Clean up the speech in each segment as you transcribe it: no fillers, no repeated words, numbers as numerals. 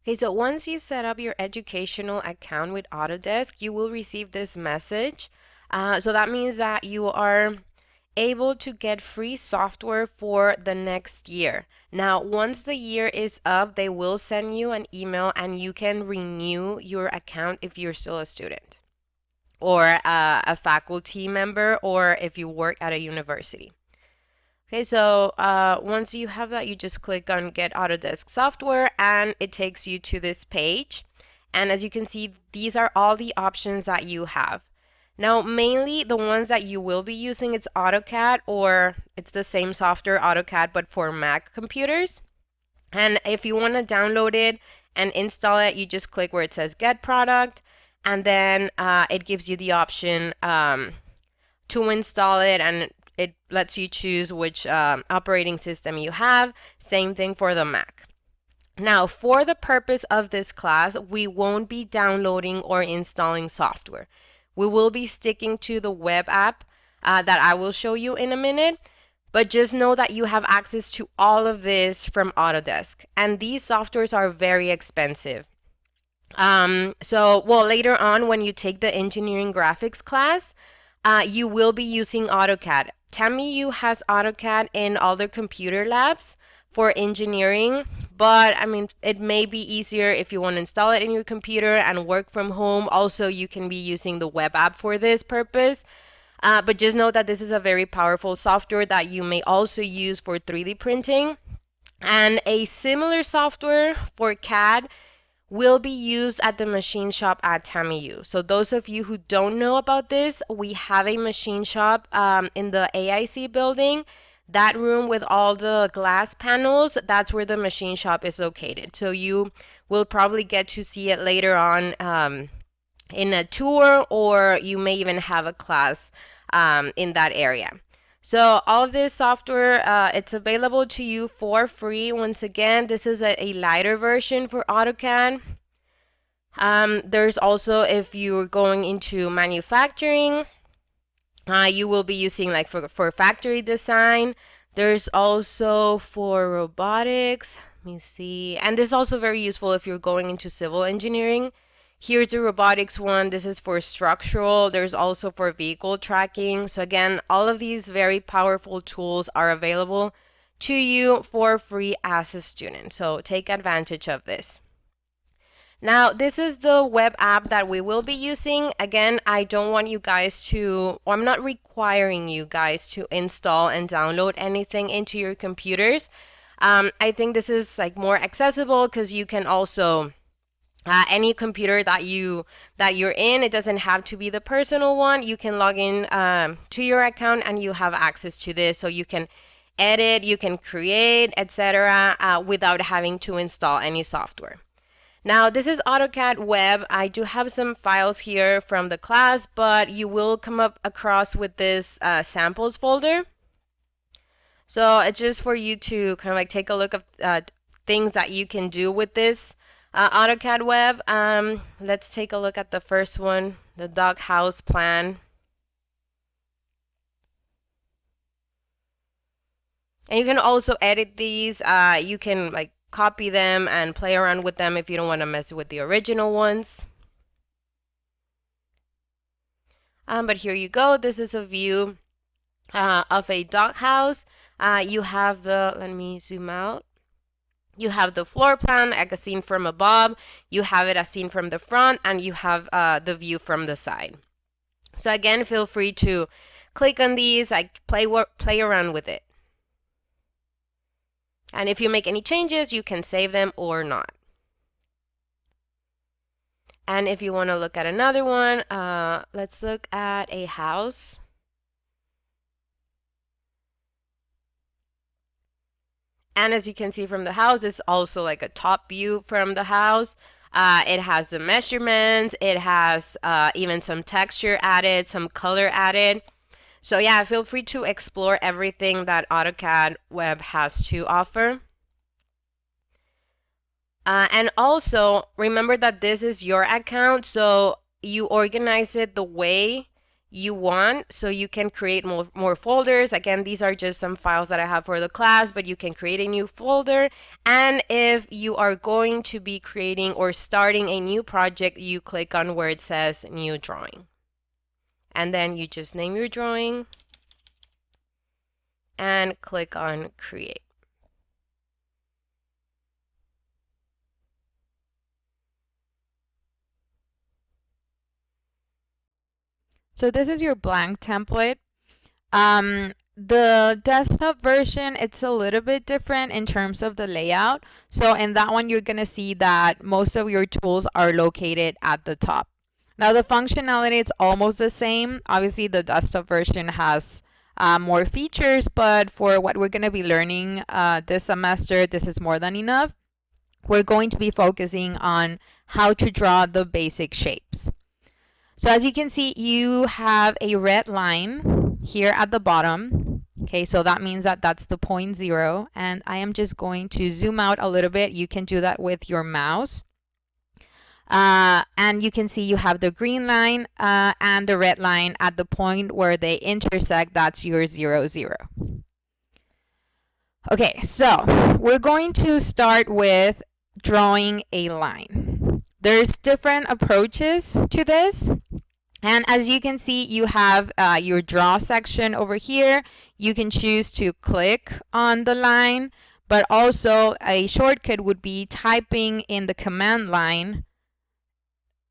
Okay, so once you set up your educational account with Autodesk, you will receive this message. So that means that you are able to get free software for the next year. Now, once the year is up, they will send you an email and you can renew your account if you're still a student or a faculty member or if you work at a university. Okay, so once you have that, you just click on Get Autodesk Software and it takes you to this page. And as you can see, these are all the options that you have. Now, mainly the ones that you will be using, it's AutoCAD, or it's the same software, AutoCAD, but for Mac computers. And if you want to download it and install it, you just click where it says Get Product, and then it gives you the option to install it, and it lets you choose which operating system you have. Same thing for the Mac. Now, for the purpose of this class, we won't be downloading or installing software. We will be sticking to the web app that I will show you in a minute. But just know that you have access to all of this from Autodesk. And these softwares are very expensive. Well, later on, when you take the engineering graphics class, you will be using AutoCAD. TAMIU has AutoCAD in all their computer labs for engineering, but I mean, it may be easier if you want to install it in your computer and work from home. Also, you can be using the web app for this purpose. But just know that this is a very powerful software that you may also use for 3D printing. And a similar software for CAD will be used at the machine shop at TAMIU. So those of you who don't know about this, we have a machine shop in the AIC building. That room with all the glass panels, that's where the machine shop is located. So you will probably get to see it later on in a tour, or you may even have a class in that area. So all of this software, it's available to you for free. Once again, this is a lighter version for AutoCAD. There's also, if you're going into manufacturing, you will be using like for factory design. There's also for robotics. Let me see. And this is also very useful if you're going into civil engineering. Here's the robotics one. This is for structural. There's also for vehicle tracking. So again, all of these very powerful tools are available to you for free as a student. So take advantage of this. Now, this is the web app that we will be using. Again, I don't want you guys to, or I'm not requiring you guys to install and download anything into your computers. I think this is like more accessible because you can also any computer that you're in, it doesn't have to be the personal one. You can log in to your account and you have access to this, so you can edit, you can create, etc. Without having to install any software. Now, this is AutoCAD Web. I do have some files here from the class, but you will come up across with this samples folder. So it's just for you to kind of like take a look at things that you can do with this AutoCAD Web. Let's take a look at the first one, the doghouse plan. And you can also edit these. You can like copy them and play around with them if you don't want to mess with the original ones. But here you go. This is a view of a doghouse. You have the, let me zoom out. You have the floor plan, like a scene from above. You have it as seen from the front, and you have the view from the side. So again, feel free to click on these, like play around with it. And if you make any changes, you can save them or not. And if you want to look at another one, let's look at a house. And as you can see from the house, it's also like a top view from the house. It has the measurements. It has even some texture added, some color added. So yeah, feel free to explore everything that AutoCAD Web has to offer. And also, remember that this is your account, so you organize it the way you want, so you can create more folders. Again, these are just some files that I have for the class, but you can create a new folder. And if you are going to be creating or starting a new project, you click on where it says new drawing. And then you just name your drawing and click on create. So this is your blank template. The desktop version, it's a little bit different in terms of the layout. So in that one, you're going to see that most of your tools are located at the top. Now the functionality is almost the same. Obviously, the desktop version has more features, but for what we're going to be learning this semester, this is more than enough. We're going to be focusing on how to draw the basic shapes. So as you can see, you have a red line here at the bottom. Okay, so that means that that's the 0.0. And I am just going to zoom out a little bit. You can do that with your mouse. And you can see you have the green line and the red line at the point where they intersect. That's your 0, 0. Okay, so we're going to start with drawing a line. There's different approaches to this. And as you can see, you have your draw section over here. You can choose to click on the line, but also a shortcut would be typing in the command line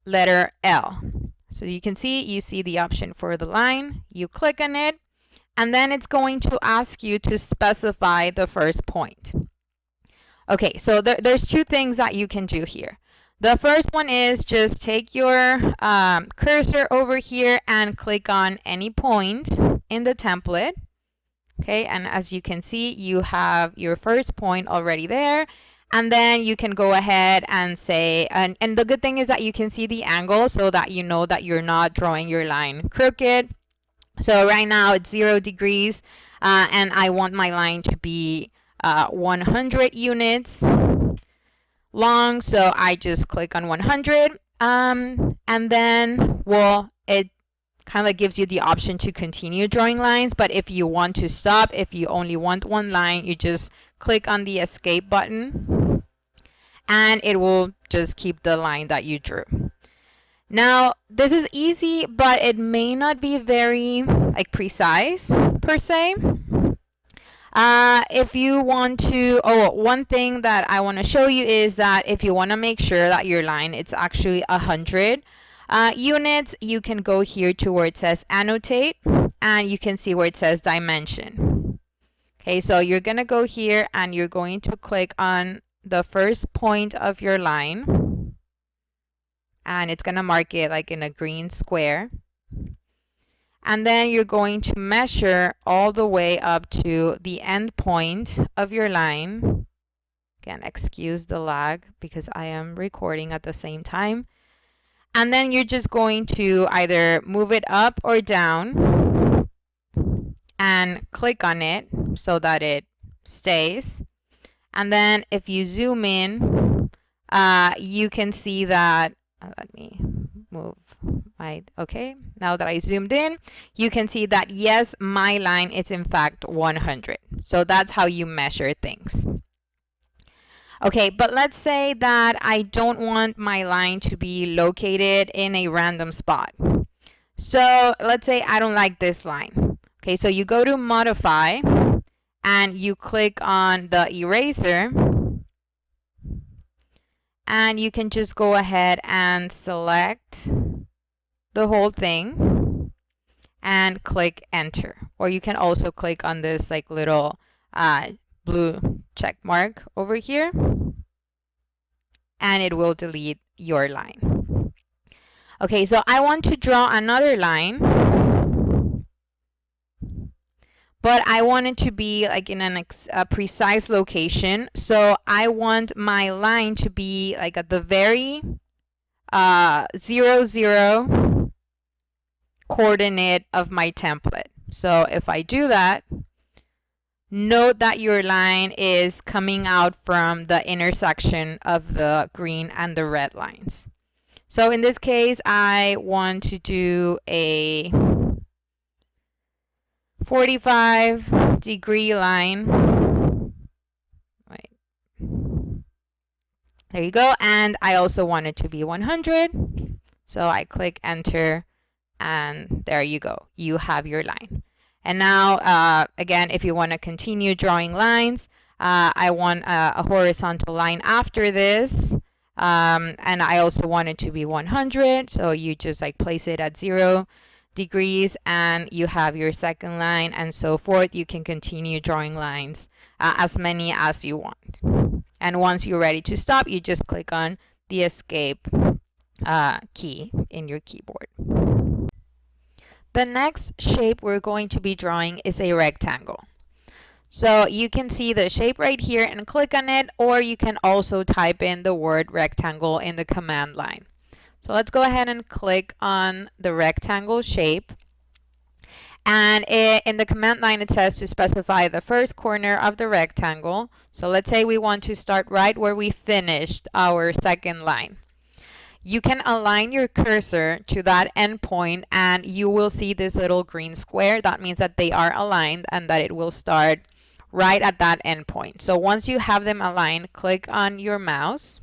letter L. So you can see, you see the option for the line. You click on it, and then it's going to ask you to specify the first point. Okay, so there's two things that you can do here. The first one is just take your cursor over here and click on any point in the template. Okay, and as you can see, you have your first point already there. And then you can go ahead and say, and the good thing is that you can see the angle so that you know that you're not drawing your line crooked. So right now it's 0 degrees and I want my line to be 100 units long, so I just click on 100 and then, well, it kind of gives you the option to continue drawing lines, but if you want to stop, if you only want one line, you just click on the escape button and it will just keep the line that you drew. Now this is easy, but it may not be very precise per se. If you want to, one thing that I want to show you is that if you want to make sure that your line it's actually 100 units, you can go here to where it says annotate and you can see where it says dimension. Okay, so you're going to go here and you're going to click on the first point of your line and it's going to mark it like in a green square. And then you're going to measure all the way up to the end point of your line. Again, excuse the lag because I am recording at the same time. And then you're just going to either move it up or down and click on it so that it stays. And then if you zoom in, you can see that, let me move okay, now that I zoomed in, you can see that yes, my line is in fact 100. So that's how you measure things. Okay, but let's say that I don't want my line to be located in a random spot. So let's say I don't like this line. Okay, so you go to modify and you click on the eraser and you can just go ahead and select the whole thing and click enter, or you can also click on this little blue check mark over here and it will delete your line. Okay, so I want to draw another line, but I want it to be in a precise location. So I want my line to be at the very 0, 0 coordinate of my template. So if I do that, note that your line is coming out from the intersection of the green and the red lines. So in this case, I want to do a 45-degree line. Wait. There you go. And I also want it to be 100. So I click enter, and there you go. You have your line. And now, again, if you want to continue drawing lines, I want a horizontal line after this. And I also want it to be 100. So you just like place it at 0 degrees and you have your second line and so forth. You can continue drawing lines, as many as you want. And once you're ready to stop, you just click on the escape key in your keyboard. The next shape we're going to be drawing is a rectangle. So you can see the shape right here and click on it, or you can also type in the word rectangle in the command line. So let's go ahead and click on the rectangle shape. And in the command line, it says to specify the first corner of the rectangle. So let's say we want to start right where we finished our second line. You can align your cursor to that endpoint and you will see this little green square. That means that they are aligned and that it will start right at that endpoint. So once you have them aligned, click on your mouse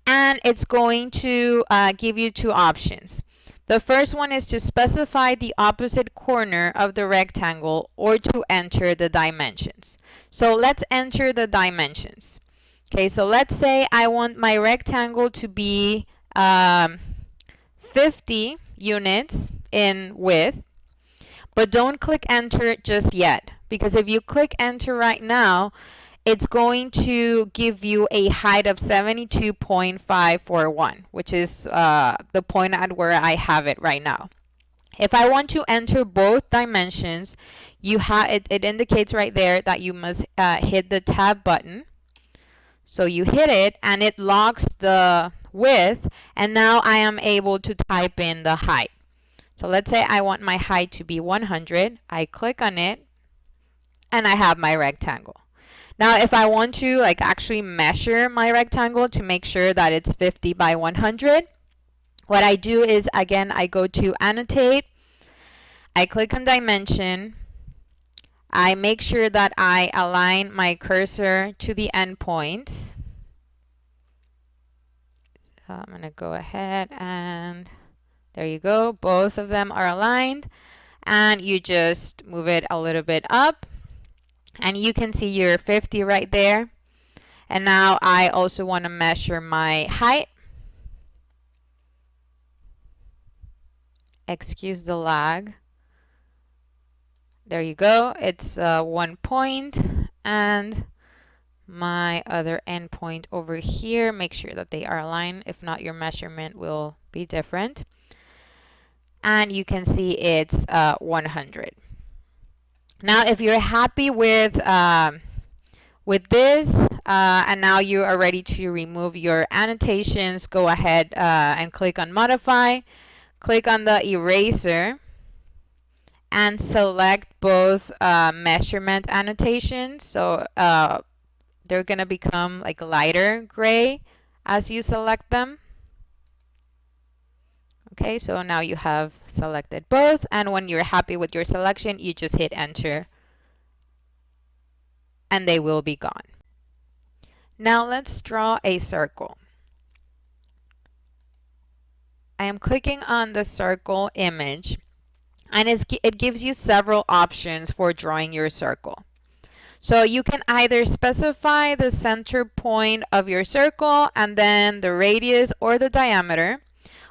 and it's going to give you two options. The first one is to specify the opposite corner of the rectangle or to enter the dimensions. So let's enter the dimensions. Okay, so let's say I want my rectangle to be 50 units in width, but don't click enter just yet, because if you click enter right now, it's going to give you a height of 72.541, which is the point at where I have it right now. If I want to enter both dimensions, you have it indicates right there that you must hit the tab button. So you hit it and it locks the width, and now I am able to type in the height. So let's say I want my height to be 100. I click on it and I have my rectangle. Now if I want to like actually measure my rectangle to make sure that it's 50 by 100, what I do is, again, I go to annotate, I click on dimension, I make sure that I align my cursor to the endpoints. So I'm going to go ahead and there you go. Both of them are aligned. And you just move it a little bit up. And you can see your 50 right there. And now I also want to measure my height. Excuse the lag. There you go. It's 1 point, and my other endpoint over here. Make sure that they are aligned. If not, your measurement will be different. And you can see it's 100. Now, if you're happy with this, and now you are ready to remove your annotations, go ahead and click on Modify. Click on the eraser and select both measurement annotations. So they're going to become like lighter gray as you select them. Okay, so now you have selected both, and when you're happy with your selection, you just hit enter and they will be gone. Now let's draw a circle. I am clicking on the circle image, and it gives you several options for drawing your circle. So you can either specify the center point of your circle and then the radius or the diameter,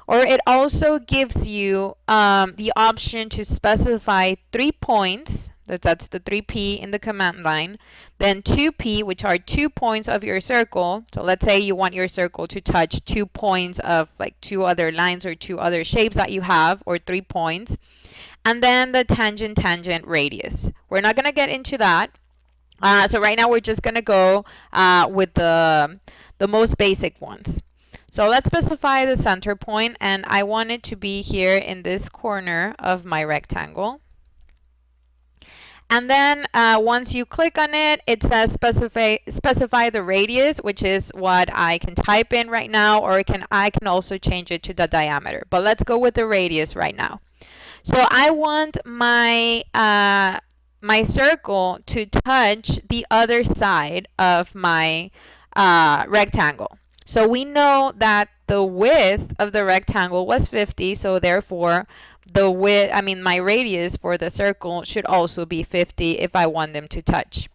or it also gives you the option to specify 3 points. That's the 3P in the command line. Then 2P, which are 2 points of your circle. So let's say you want your circle to touch 2 points of like 2 other lines or 2 other shapes that you have, or 3 points. And then the tangent radius. We're not going to get into that. So right now we're just going to go with the most basic ones. So let's specify the center point, and I want it to be here in this corner of my rectangle. And then once you click on it, it says specify the radius, which is what I can type in right now, or I can also change it to the diameter. But let's go with the radius right now. So I want my my circle to touch the other side of my rectangle. So we know that the width of the rectangle was 50, so therefore the width, I mean my radius for the circle should also be 50 if I want them to touch.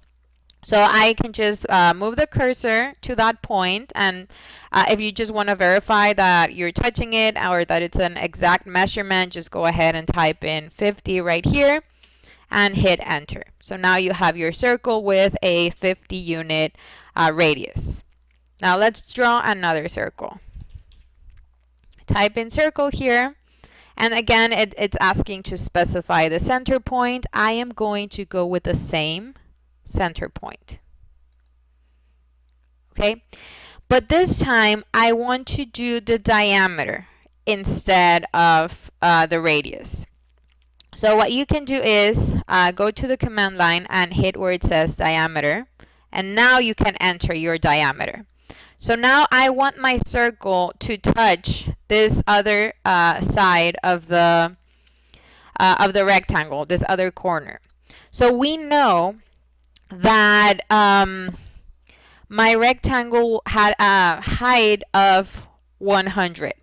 So I can just move the cursor to that point, and if you just want to verify that you're touching it or that it's an exact measurement, just go ahead and type in 50 right here and hit enter. So now you have your circle with a 50 unit radius. Now let's draw another circle. Type in circle here, and again it's asking to specify the center point. I am going to go with the same center point. Okay, but this time I want to do the diameter instead of the radius. So what you can do is go to the command line and hit where it says diameter, and now you can enter your diameter. So now I want my circle to touch this other side of the rectangle, this other corner. So we know that my rectangle had a height of 100.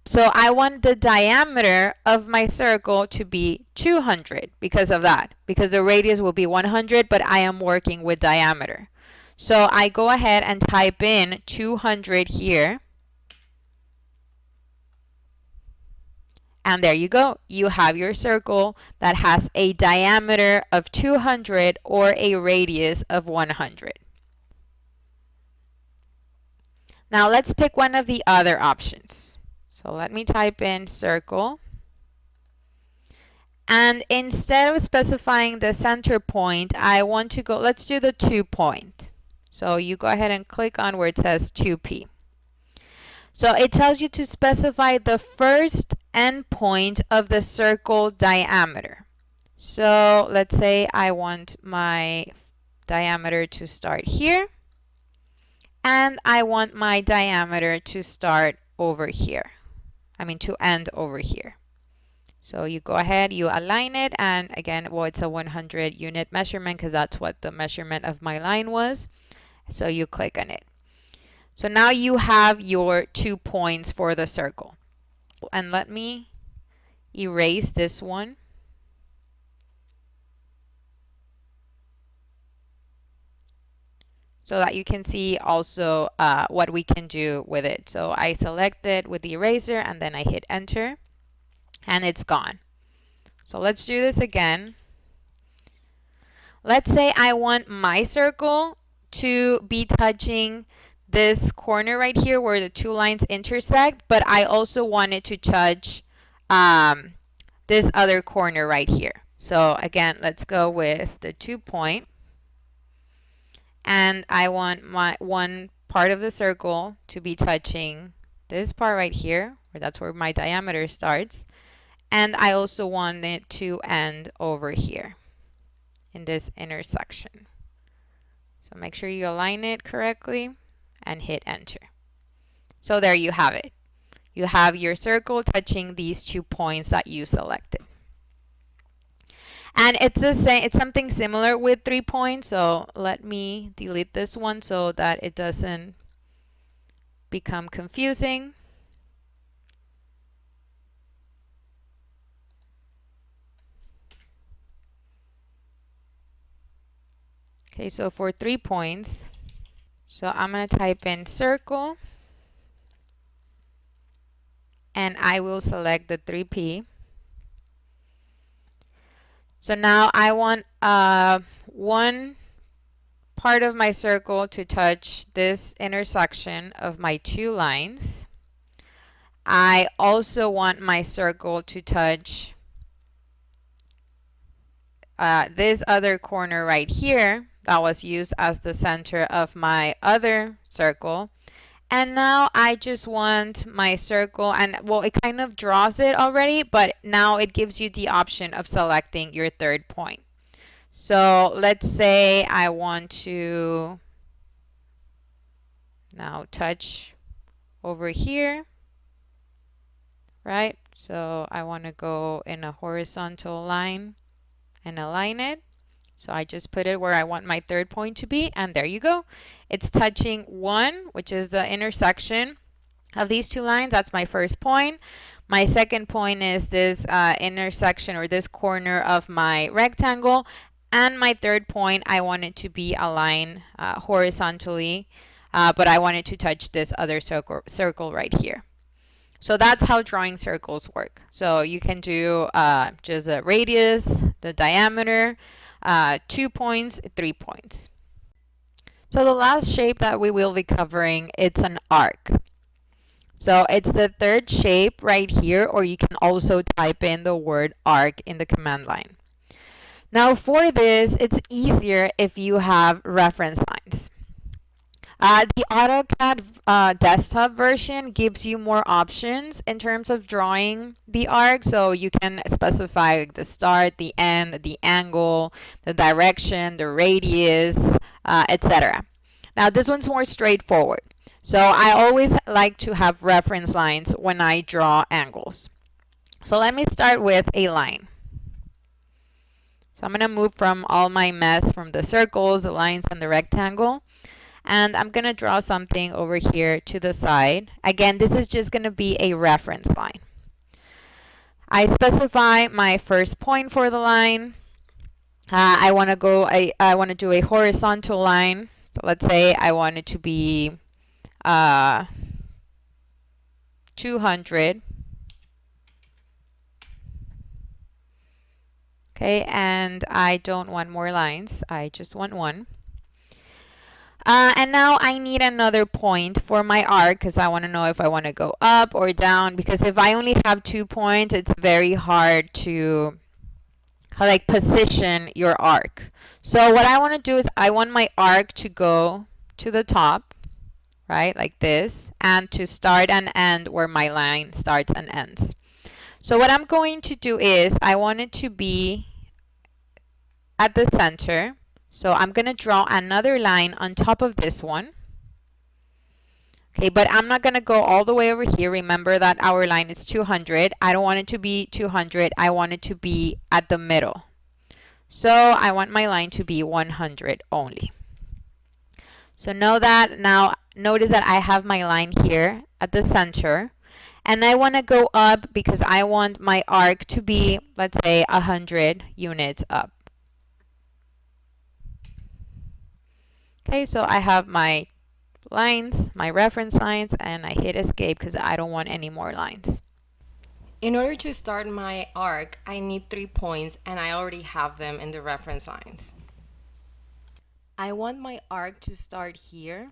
So I want the diameter of my circle to be 200 because of that, because the radius will be 100, but I am working with diameter. So I go ahead and type in 200 here. And there you go. You have your circle that has a diameter of 200 or a radius of 100. Now let's pick one of the other options. So let me type in circle. And instead of specifying the center point, I want to go, let's do the 2 point. So you go ahead and click on where it says 2P. So it tells you to specify the first endpoint of the circle diameter. So let's say I want my diameter to start here, and I want my diameter to start over here. I mean to end over here. So you go ahead, you align it, and again, well, it's a 100 unit measurement because that's what the measurement of my line was. So you click on it. So now you have your 2 points for the circle. And let me erase this one. So that you can see also what we can do with it. So I select it with the eraser and then I hit enter and it's gone. So let's do this again. Let's say I want my circle to be touching this corner right here where the 2 lines intersect, but I also want it to touch this other corner right here. So again, let's go with the 2 point. And I want my one part of the circle to be touching this part right here, where that's where my diameter starts. And I also want it to end over here in this intersection. So make sure you align it correctly and hit enter. So there you have it. You have your circle touching these 2 points that you selected. And it's the same, it's something similar with 3 points. So let me delete this one so that it doesn't become confusing. Okay, so for 3 points, so I'm going to type in circle and I will select the 3P. So now I want one part of my circle to touch this intersection of my 2 lines. I also want my circle to touch this other corner right here that was used as the center of my other circle. And now I just want my circle, and well, it kind of draws it already, but now it gives you the option of selecting your 3rd point. So let's say I want to now touch over here, right? So I want to go in a horizontal line and align it. So I just put it where I want my third point to be, and there you go. It's touching 1, which is the intersection of these two lines. That's my first point. My second point is this intersection or this corner of my rectangle. And my third point, I want it to be aligned horizontally, but I want it to touch this other circle right here. So that's how drawing circles work. So you can do just the radius, the diameter, 2 points, 3 points. So the last shape that we will be covering, it's an arc. So it's the third shape right here, or you can also type in the word arc in the command line. Now for this, it's easier if you have reference lines. The AutoCAD desktop version gives you more options in terms of drawing the arc. So you can specify the start, the end, the angle, the direction, the radius, etc. Now this one's more straightforward. So I always like to have reference lines when I draw angles. So let me start with a line. So I'm going to move from all my mess from the circles, the lines, and the rectangle. And I'm going to draw something over here to the side. Again, this is just going to be a reference line. I specify my first point for the line. I want to do a horizontal line. So let's say I want it to be 200. Okay, and I don't want more lines. I just want one. And now I need another point for my arc because I want to know if I want to go up or down, because if I only have 2 points, it's very hard to like position your arc. So what I want to do is I want my arc to go to the top, right, like this, and to start and end where my line starts and ends. So what I'm going to do is I want it to be at the center. So I'm going to draw another line on top of this one. Okay, but I'm not going to go all the way over here. Remember that our line is 200. I don't want it to be 200. I want it to be at the middle. So I want my line to be 100 only. So now notice that I have my line here at the center. And I want to go up because I want my arc to be, let's say, 100 units up. Okay, so I have my lines, my reference lines, and I hit escape because I don't want any more lines. In order to start my arc, I need 3 points, and I already have them in the reference lines. I want my arc to start here.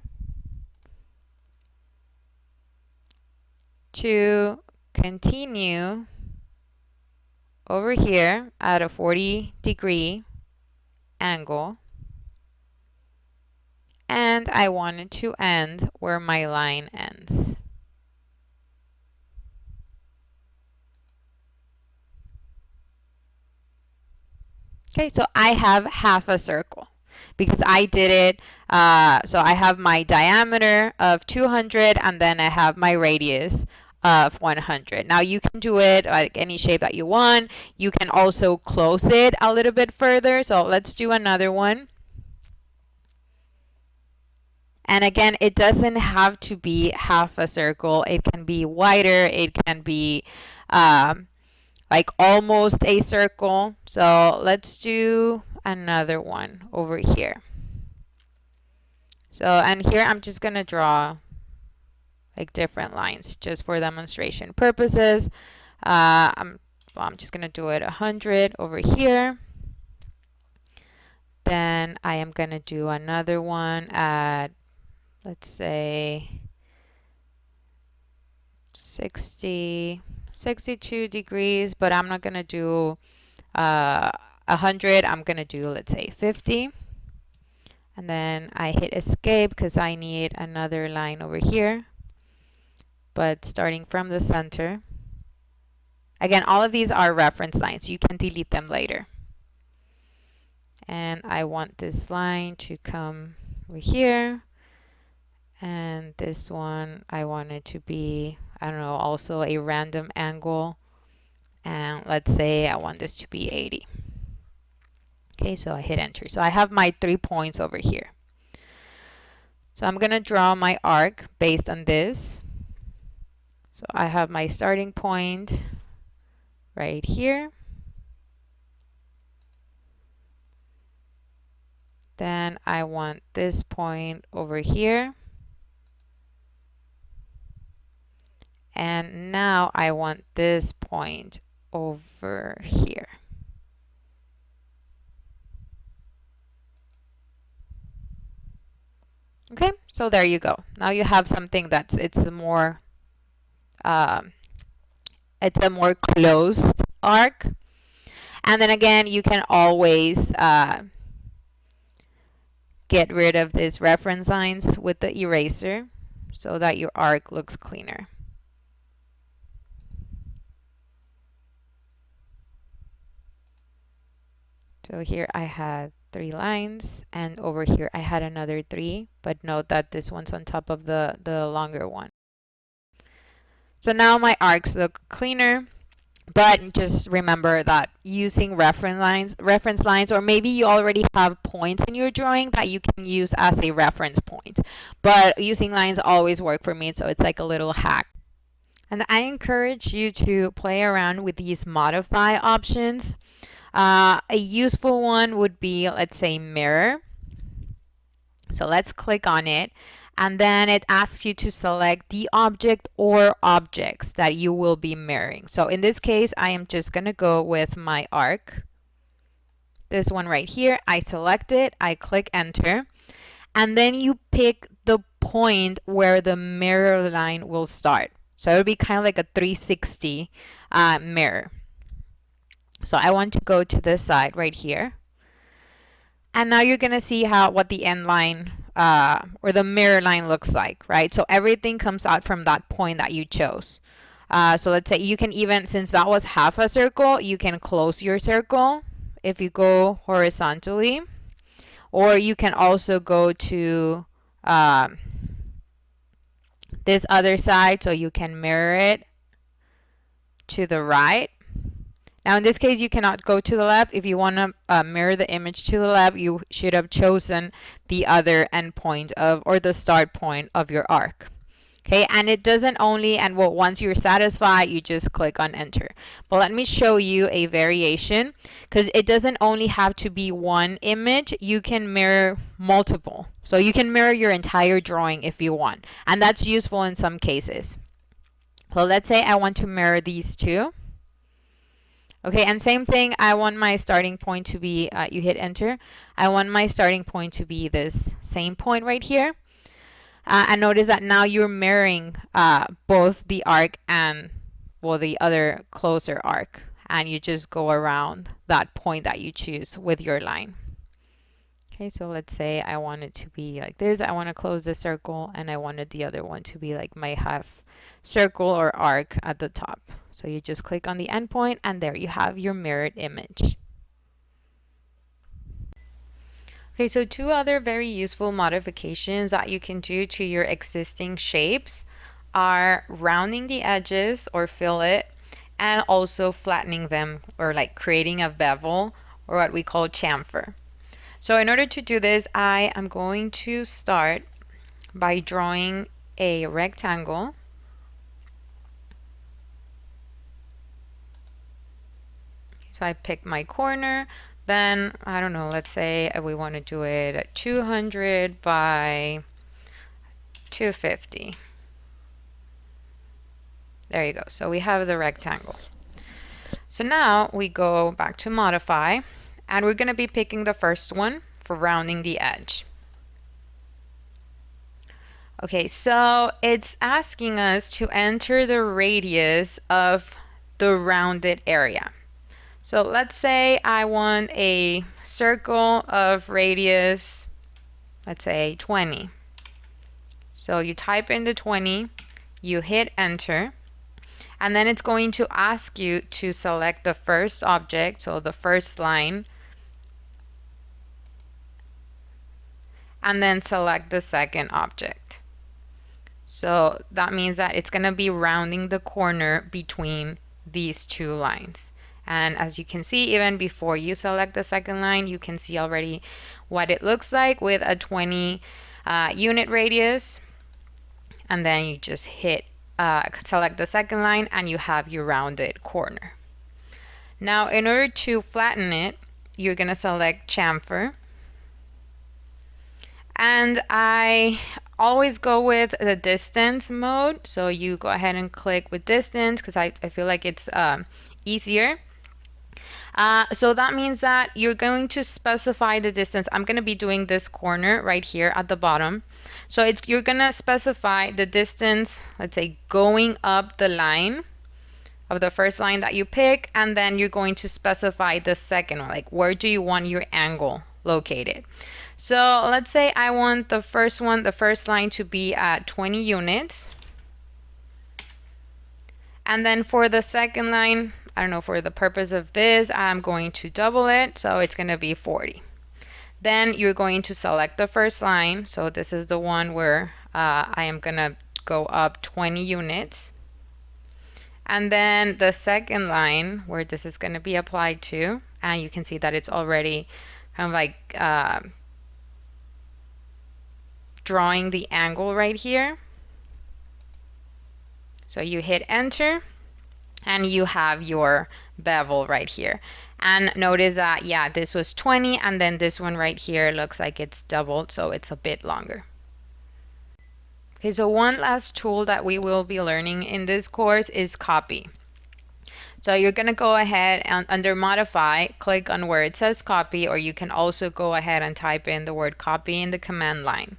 To continue over here at a 40-degree angle. And I want it to end where my line ends. Okay, so I have half a circle because I did it. So I have my diameter of 200 and then I have my radius of 100. Now you can do it like any shape that you want. You can also close it a little bit further. So let's do another one. And again, it doesn't have to be half a circle. It can be wider. It can be like almost a circle. So let's do another one over here. So, and here I'm just going to draw like different lines just for demonstration purposes. I'm just going to do it 100 over here. Then I am going to do another one at, let's say, 62 degrees, but I'm not going to do 100. I'm going to do, let's say, 50. And then I hit escape because I need another line over here, but starting from the center. Again, all of these are reference lines. You can delete them later. And I want this line to come over here. And this one, I want it to be I don't know, also a random angle. And let's say I want this to be 80. Okay, so I hit enter. So I have my 3 points over here. So I'm going to draw my arc based on this. So I have my starting point right here. Then I want this point over here. And now I want this point over here. Okay, so there you go. Now you have something it's a more closed arc. And then again, you can always get rid of these reference lines with the eraser so that your arc looks cleaner. So here I had 3 lines, and over here I had another 3, but note that this one's on top of the longer one. So now my arcs look cleaner, but just remember that using reference lines, or maybe you already have points in your drawing that you can use as a reference point. But using lines always work for me, so it's like a little hack. And I encourage you to play around with these modify options. A useful one would be, let's say, mirror. So let's click on it. And then it asks you to select the object or objects that you will be mirroring. So in this case, I am just going to go with my arc. This one right here, I select it, I click enter. And then you pick the point where the mirror line will start. So it would be kind of like a 360 mirror. So I want to go to this side right here. And now you're going to see what the end line or the mirror line looks like, right? So everything comes out from that point that you chose. So let's say you can even, since that was half a circle, you can close your circle if you go horizontally. Or you can also go to this other side, so you can mirror it to the right. Now in this case, you cannot go to the left. If you want to mirror the image to the left, you should have chosen the other endpoint or the start point of your arc. Okay, and it doesn't only, and well, once you're satisfied, you just click on enter. But let me show you a variation, because it doesn't only have to be one image, you can mirror multiple. So you can mirror your entire drawing if you want, and that's useful in some cases. So let's say I want to mirror these two. Okay, and same thing, I want my starting point to be, you hit enter. I want my starting point to be this same point right here. And notice that now you're mirroring both the arc and, well, the other closer arc. And you just go around that point that you choose with your line. Okay, so let's say I want it to be like this. I want to close the circle, and I wanted the other one to be like my half circle or arc at the top. So you just click on the endpoint, and there you have your mirrored image. Okay, so 2 other very useful modifications that you can do to your existing shapes are rounding the edges or fillet, and also flattening them, or like creating a bevel, or what we call chamfer. So in order to do this, I am going to start by drawing a rectangle. So I pick my corner. Then, I don't know, let's say we want to do it at 200 by 250. There you go. So we have the rectangle. So now we go back to modify, and we're going to be picking the first one for rounding the edge. Okay, so it's asking us to enter the radius of the rounded area. So let's say I want a circle of radius, let's say 20. So you type in the 20, you hit enter, and then it's going to ask you to select the first object, so the first line, and then select the second object. So that means that it's going to be rounding the corner between these two lines. And as you can see, even before you select the second line, you can see already what it looks like with a 20 unit radius. And then you just hit select the second line and you have your rounded corner. Now, in order to flatten it, you're going to select chamfer. And I always go with the distance mode. So you go ahead and click with distance because I feel like it's easier. So that means that you're going to specify the distance. I'm going to be doing this corner right here at the bottom. So you're going to specify the distance, let's say going up the line of the first line that you pick, and then you're going to specify the second one, like where do you want your angle located. So let's say I want the first line to be at 20 units. And then for the second line, I don't know, for the purpose of this, I'm going to double it. So it's going to be 40. Then you're going to select the first line. So this is the one where I am going to go up 20 units. And then the second line where this is going to be applied to, and you can see that it's already kind of like drawing the angle right here. So you hit enter and you have your bevel right here. And notice that, yeah, this was 20 and then this one right here looks like it's doubled, so it's a bit longer. Okay, so one last tool that we will be learning in this course is copy. So you're going to go ahead and under modify, click on where it says copy, or you can also go ahead and type in the word copy in the command line.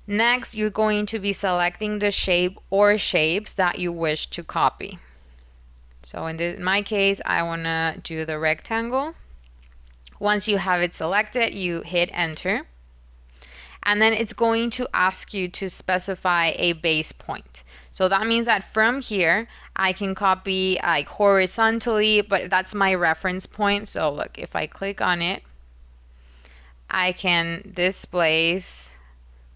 Next, you're going to be selecting the shape or shapes that you wish to copy. So in my case, I want to do the rectangle. Once you have it selected, you hit enter. And then it's going to ask you to specify a base point. So that means that from here, I can copy like horizontally, but that's my reference point. So look, if I click on it, I can displace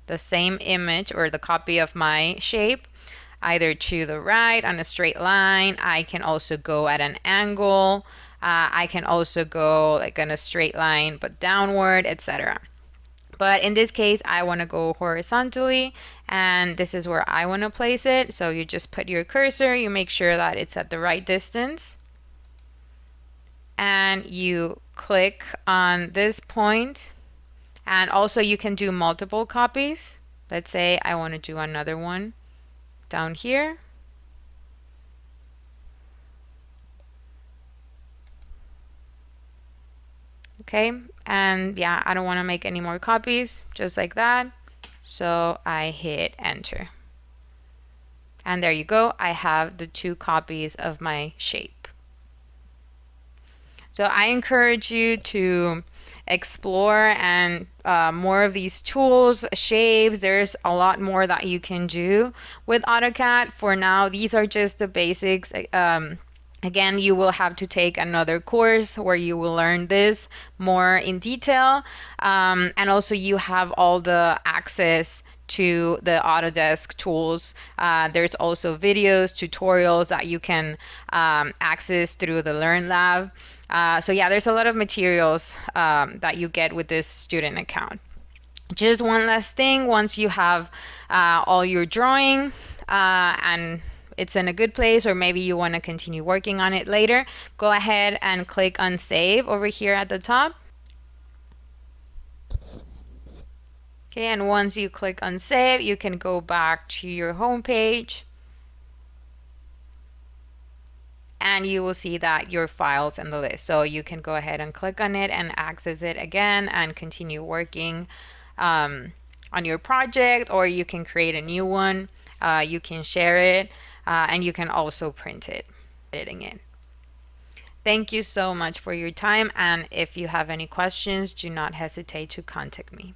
the same image or the copy of my shape either to the right on a straight line. I can also go at an angle. I can also go like on a straight line but downward, etc. But in this case, I want to go horizontally, and this is where I want to place it. So you just put your cursor, you make sure that it's at the right distance, and you click on this point. And also you can do multiple copies. Let's say I want to do another one down here. Okay, and yeah, I don't want to make any more copies, just like that. So I hit enter. And there you go, I have the 2 copies of my shape. So I encourage you to explore and more of these tools, shapes. There's a lot more that you can do with AutoCAD. For now, these are just the basics. Again, you will have to take another course where you will learn this more in detail. And also you have all the access to the Autodesk tools. There's also videos, tutorials that you can access through the Learn Lab. So yeah, there's a lot of materials that you get with this student account. Just one last thing, once you have all your drawing and it's in a good place, or maybe you want to continue working on it later, go ahead and click on save over here at the top. Okay, and once you click on save, you can go back to your home page and you will see that your file's in the list. So you can go ahead and click on it and access it again and continue working on your project, or you can create a new one. You can share it and you can also print it, editing it. Thank you so much for your time, and if you have any questions, do not hesitate to contact me.